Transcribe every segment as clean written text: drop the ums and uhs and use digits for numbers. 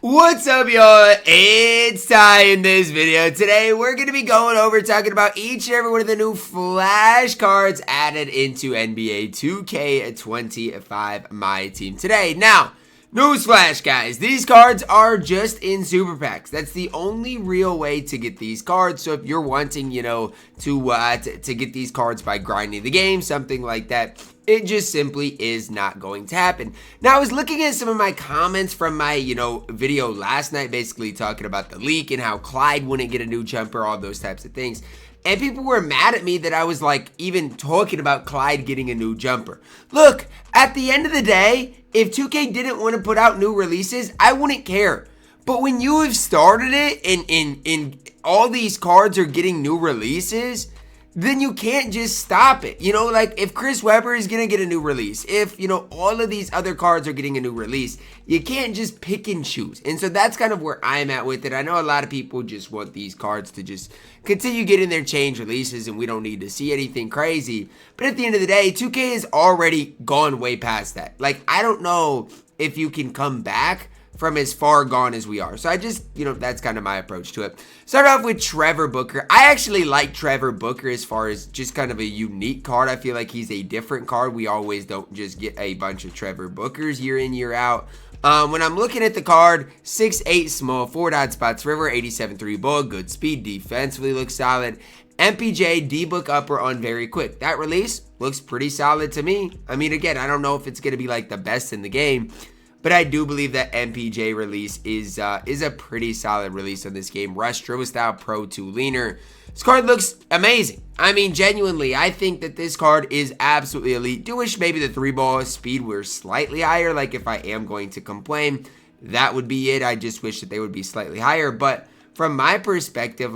What's up, y'all? It's Ty in this video. Today, we're going to be going over talking about each and every one of the new flash cards added into NBA 2K25 MyTEAM today. Now, newsflash, guys. These cards are just in super packs. That's the only real way to get these cards. So if you're wanting, to get these cards by grinding the game, something like that, it just simply is not going to happen. Now, I was looking at some of my comments from my, video last night, basically talking about the leak and how Clyde wouldn't get a new jumper, all those types of things. And people were mad at me that I was even talking about Clyde getting a new jumper. Look, at the end of the day, if 2K didn't want to put out new releases, I wouldn't care. But when you have started it and all these cards are getting new releases, then you can't just stop it. If Chris Webber is going to get a new release, if, all of these other cards are getting a new release, you can't just pick and choose. And so that's kind of where I'm at with it. I know a lot of people just want these cards to just continue getting their change releases and we don't need to see anything crazy. But at the end of the day, 2K has already gone way past that. I don't know if you can come back from as far gone as we are. So I just, that's kind of my approach to it. Start off with Trevor Booker. I actually like Trevor Booker as far as just kind of a unique card. I feel like he's a different card. We always don't just get a bunch of Trevor Bookers year in, year out. When I'm looking at the card, 6'8" small, 4 dot spots, river, 87-3 ball, good speed, defensively looks solid. MPJ, D-book upper on very quick. That release looks pretty solid to me. I mean, again, I don't know if it's going to be the best in the game, but I do believe that MPJ release is a pretty solid release on this game. Rush, dribble style, pro 2 leaner. This card looks amazing. I mean, genuinely, I think that this card is absolutely elite. Do wish maybe the 3-ball speed were slightly higher. If I am going to complain, that would be it. I just wish that they would be slightly higher. But from my perspective,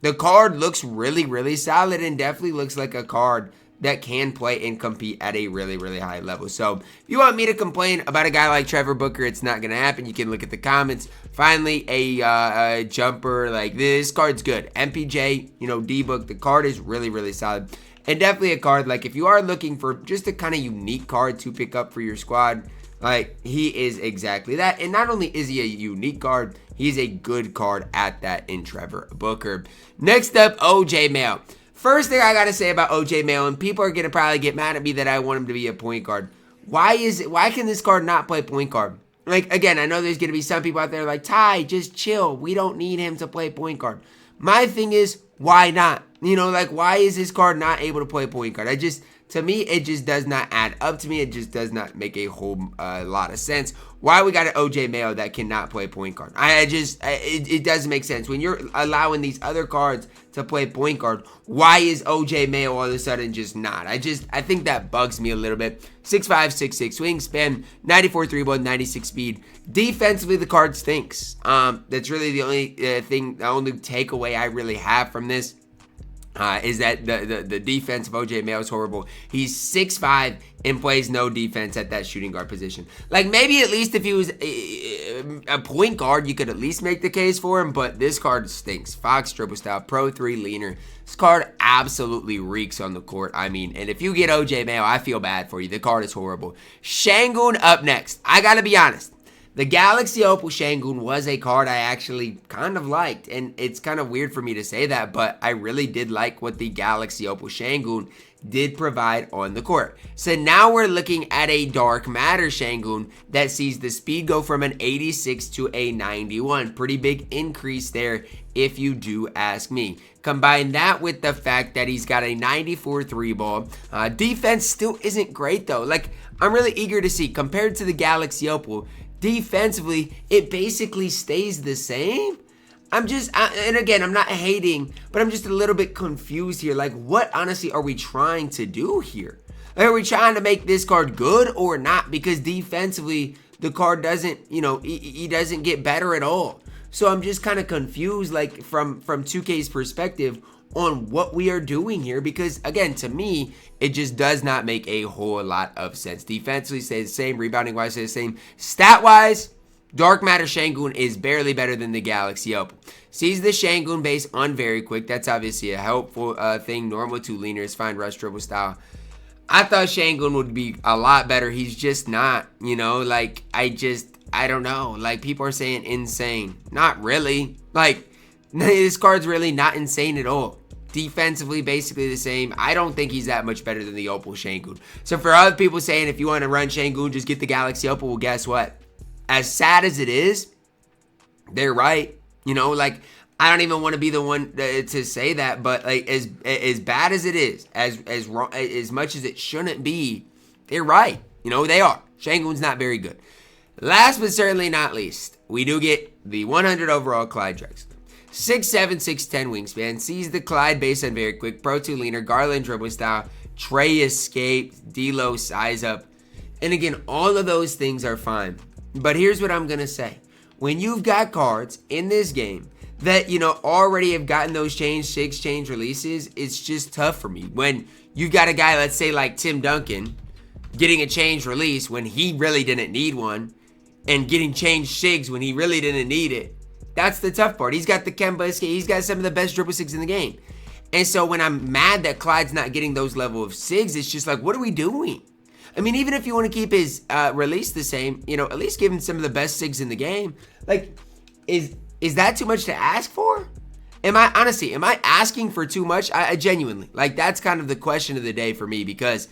the card looks really, really solid and definitely looks like a card that can play and compete at a really, really high level. So if you want me to complain about a guy like Trevor Booker, it's not going to happen. You can look at the comments. Finally, a jumper like this card's good. MPJ, D-book, the card is really, really solid. And definitely a card, if you are looking for just a kind of unique card to pick up for your squad, he is exactly that. And not only is he a unique card, he's a good card at that in Trevor Booker. Next up, OJ Mayo. First thing I got to say about OJ Mayo, and people are going to probably get mad at me that I want him to be a point guard. Why can this card not play point guard? Again, I know there's going to be some people out there Ty, just chill. We don't need him to play point guard. My thing is, why not? Why is this card not able to play point guard? To me, it just does not add up to me. It just does not make a whole lot of sense. Why we got an OJ Mayo that cannot play point guard? It doesn't make sense. When you're allowing these other cards to play point guard, why is OJ Mayo all of a sudden just not? I think that bugs me a little bit. 6'5", 6'6", wingspan, 94 3-ball, 96 speed. Defensively, the card stinks. That's really the only the only takeaway I really have from this. Is that the defense of OJ Mayo is horrible. He's 6'5" and plays no defense at that shooting guard position. Maybe at least if he was a point guard, you could at least make the case for him, but this card stinks. Fox, dribble style, pro 3 leaner. This card absolutely reeks on the court. I mean, and if you get OJ Mayo, I feel bad for you. The card is horrible. Sengun up next. I gotta be honest. The Galaxy Opal Sengun was a card I actually kind of liked, and it's kind of weird for me to say that, but I really did like what the Galaxy Opal Sengun did provide on the court. So now we're looking at a Dark Matter Sengun that sees the speed go from an 86 to a 91. Pretty big increase there, if you do ask me. Combine that with the fact that he's got a 94 3-ball. Defense still isn't great, though. I'm really eager to see, compared to the Galaxy Opal, defensively, it basically stays the same. And again, I'm not hating, but I'm just a little bit confused here. What honestly are we trying to do here? Are we trying to make this card good or not? Because defensively, the card doesn't, he doesn't get better at all. So I'm just kind of confused, from 2K's perspective on what we are doing here, because again, to me, it just does not make a whole lot of sense. Defensively stays the same, rebounding wise stays the same. Stat wise, Dark Matter Sengun is barely better than the Galaxy Opal. Sees the Sengun base on very quick. That's obviously a helpful thing. Normal 2 leaners, fine rush dribble style. I thought Sengun would be a lot better. He's just not, I don't know. Like, people are saying insane. Not really. Like, this card's really not insane at all. Defensively, basically the same. I don't think he's that much better than the Opal Sengun. So for other people saying if you want to run Sengun, just get the Galaxy Opal, well, guess what? As sad as it is, they're right. You know, like, I don't even want to be the one to say that, but like as bad as it is, as much as it shouldn't be, they're right. You know, they are. Sengun's not very good. Last but certainly not least, we do get the 100 overall Clyde Drexler. 6'7", 6'10" wingspan, sees the Clyde based on very quick, Pro 2 leaner, Garland dribble style, Trey escape, D-low size up. And again, all of those things are fine. But here's what I'm going to say. When you've got cards in this game that, you know, already have gotten those six change releases, it's just tough for me. When you've got a guy, let's say like Tim Duncan, getting a change release when he really didn't need one, and getting changed SIGs when he really didn't need it. That's the tough part. He's got the Kemba escape. He's got some of the best dribble SIGs in the game. And so when I'm mad that Clyde's not getting those level of SIGs, it's just like, what are we doing? I mean, even if you want to keep his release the same, you know, at least give him some of the best SIGs in the game. Like, is that too much to ask for? Am I asking for too much? I genuinely, like, that's kind of the question of the day for me, because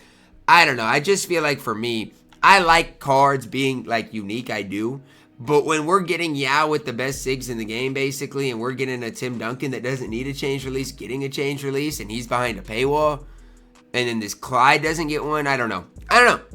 I don't know. I just feel like for me, I like cards being like unique. I do. But when we're getting Yao with the best SIGs in the game, basically, and we're getting a Tim Duncan that doesn't need a change release, getting a change release, and he's behind a paywall, and then this Clyde doesn't get one, I don't know.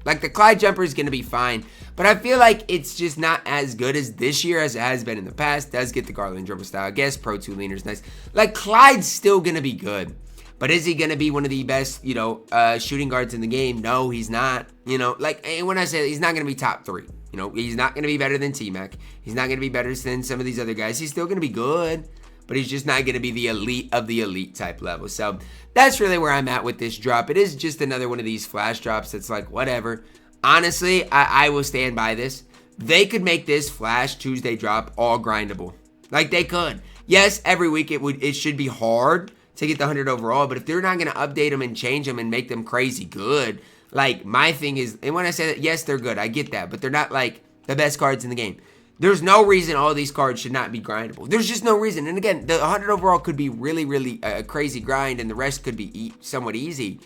Like, the Clyde jumper is going to be fine, but I feel like it's just not as good as this year as it has been in the past. Does get the Garland dribble style. I guess Pro 2 leaner's nice. Like, Clyde's still going to be good, but is he going to be one of the best, you know, shooting guards in the game? No, he's not. You know, like, and when I say that, he's not going to be top 3. You know, he's not going to be better than T-Mac. He's not going to be better than some of these other guys. He's still going to be good, but he's just not going to be the elite of the elite type level. So that's really where I'm at with this drop. It is just another one of these flash drops that's like, whatever. Honestly, I will stand by this. They could make this Flash Tuesday drop all grindable. Like, they could. Yes, every week it should be hard to get the 100 overall, but if they're not going to update them and change them and make them crazy good, like, my thing is, and when I say that, yes, they're good. I get that, but they're not, like, the best cards in the game. There's no reason all these cards should not be grindable. There's just no reason. And again, the 100 overall could be really, really a crazy grind, and the rest could be somewhat easy.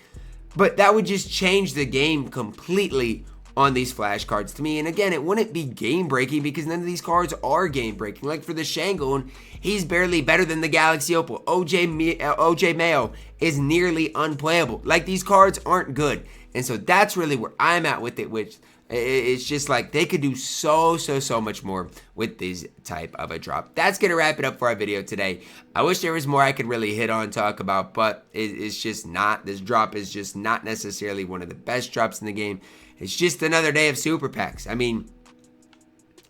But that would just change the game completely on these flash cards to me. And again, it wouldn't be game-breaking because none of these cards are game-breaking. Like for the Sengun, he's barely better than the Galaxy Opal. OJ Mayo is nearly unplayable. Like, these cards aren't good. And so that's really where I'm at with it, which it's just like they could do so much more with this type of a drop. That's going to wrap it up for our video today. I wish there was more I could really hit on, talk about, but it's just not. This drop is just not necessarily one of the best drops in the game. It's just another day of super packs. I mean,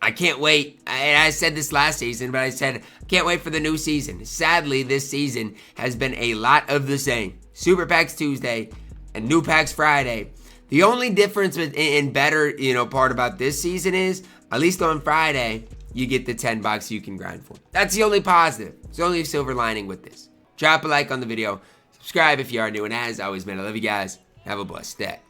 I can't wait. I said this last season, but I said I can't wait for the new season. Sadly, this season has been a lot of the same. Super packs Tuesday and new packs Friday. The only difference in better, you know, part about this season is, at least on Friday, you get the 10 bucks you can grind for. That's the only positive. It's the only silver lining with this. Drop a like on the video. Subscribe if you are new. And as always, man, I love you guys. Have a blessed day.